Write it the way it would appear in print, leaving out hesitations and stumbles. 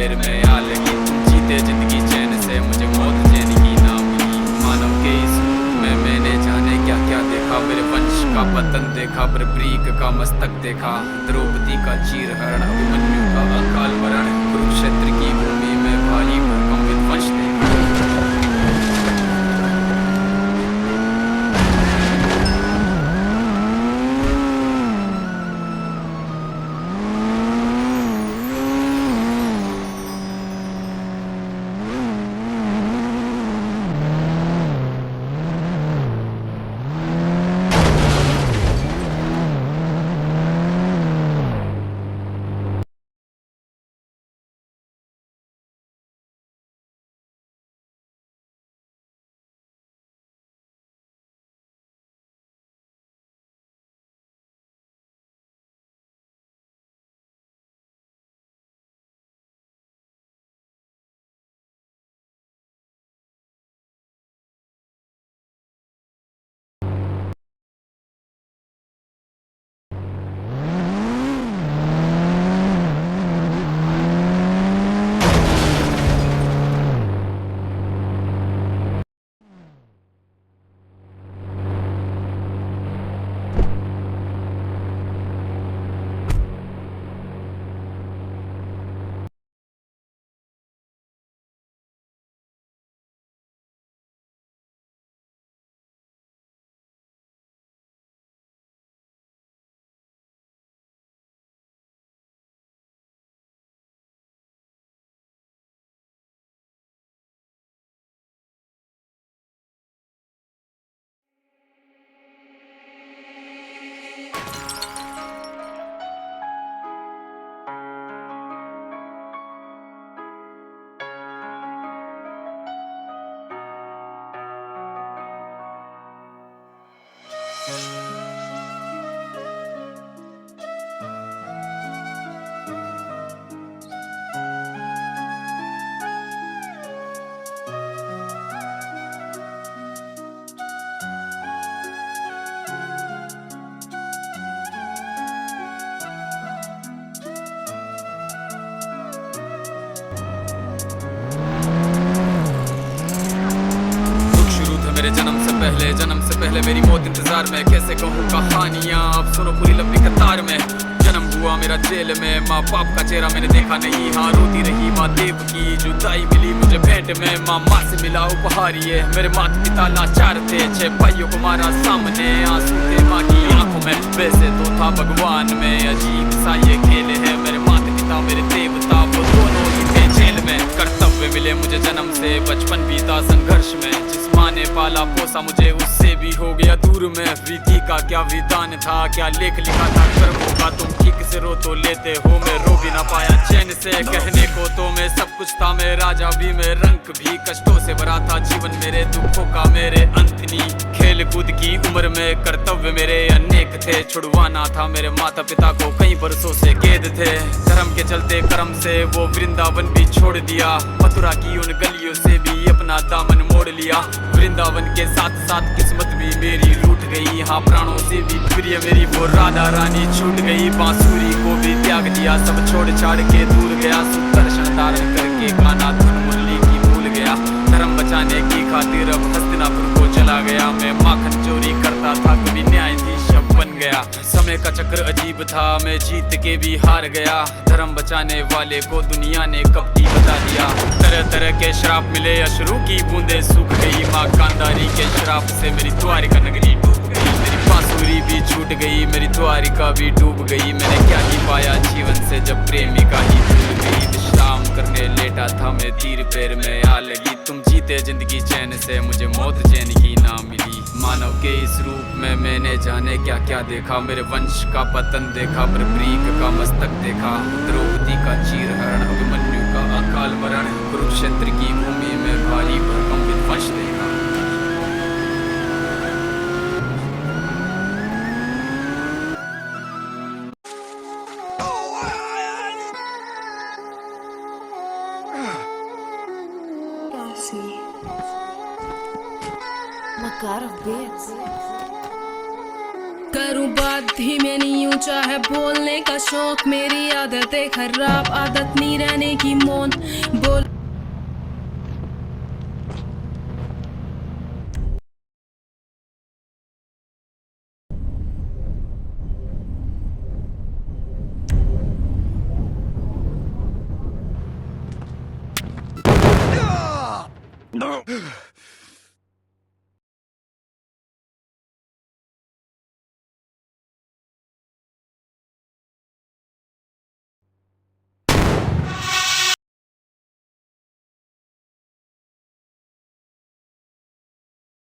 पैर में आ लगी। तुम जीते जिंदगी चैन से, मुझे मौत चैन की ना मिली। मानव के इस रूप में मैंने जाने क्या क्या देखा। मेरे वंश का पतन देखा, बर्बरीक का मस्तक देखा, द्रौपदी का चीरहरण, अभिमन्यु का अकाल मरण, कुरुक्षेत्र की भूमि में भारी भरकम विध्वंस देखा। मेरे जन्म से पहले मेरी मौत इंतजार में। कैसे कहूँ कहानियाँ, अब सुनो पूरी लंबी कतार में। जन्म हुआ मेरा जेल में, माँ बाप का चेहरा मैंने देखा नहीं। हाँ रोती रही माँ देव की, जुदाई मिली मुझे भेंट में। माँ से मिला उपहार ये, मेरे माता पिता लाचार थे। 6 भाइयों को मारा सामने, आंसू थे माँ की आंखों में। वैसे तो था भगवान में, अजीब सा ये खेल है। मेरे माता पिता मेरे देवता, वो दोनों ही थे जेल में। कर्तव्य मिले मुझे जन्म से, बचपन बीता संघर्ष में। माँ ने पाला पोसा मुझे, उससे भी हो गया दूर में। विधि का क्या विधान था, क्या लेख लिखा था कर्मों का। तुम ठीक से रो तो लेते हो, मैं रो भी ना पाया चैन से। कहने को तो मैं सब कुछ था, मैं राजा भी, मैं रंक भी। कष्टों से भरा था जीवन मेरे, दुखों का मेरे अंत नहीं। खेल कूद की उम्र में कर्तव्य मेरे अनेक थे। छुड़वाना था मेरे माता पिता को, कई बरसों से कैद थे। धर्म के चलते कर्म से वो वृंदावन भी छोड़ दिया। मथुरा की उन गलियों से भी अपना दामन मोड़ लिया। वृंदावन के साथ साथ किस्मत भी मेरी रूठ गई। हाँ प्राणों से भी प्रिय मेरी वो राधा रानी छूट गई। बांसुरी को भी त्याग दिया, सब छोड़ छाड़ के दूर गया। सुदर्शन धारण करके गाना धुन मुरली की भूल गया। धर्म बचाने की खातिर अब हस्तिनापुर को चला गया। मैं माखन चोरी करता था, कभी न्यायाधीश बन गया। समय का चक्र अजीब था, मैं जीत के भी हार गया। धर्म बचाने वाले को दुनिया ने कपटी बता दिया। तरह तरह के श्राप मिले, अश्रु की बूंदें सूख गई। माँ गांधारी के श्राप से मेरी द्वारिका नगरी डूब गई। मेरी बांसुरी भी छूट गई, मेरी द्वारिका भी डूब गई। मैंने क्या ही पाया जीवन से, जब प्रेमिका ही भूल गई। विश्राम करने लेटा था मैं, तीर पैर में आ लगी। तुम जीते जिंदगी चैन से, मुझे मौत चैन की ना मिली। मानव के इस रूप में मैंने जाने क्या क्या देखा। मेरे वंश का पतन देखा, बर्बरीक का मस्तक देखा, द्रौपदी का चीरहरण, अभिमन्यु का अकाल मरण, कुरुक्षेत्र की भूमि में भारी भरकम विध्वंस देखा। My God of bits. करूं बात धीमे नहीं ऊंचा है बोलने का शौक मेरी आदत है खराब आदत नहीं रहने की मौन बोल No!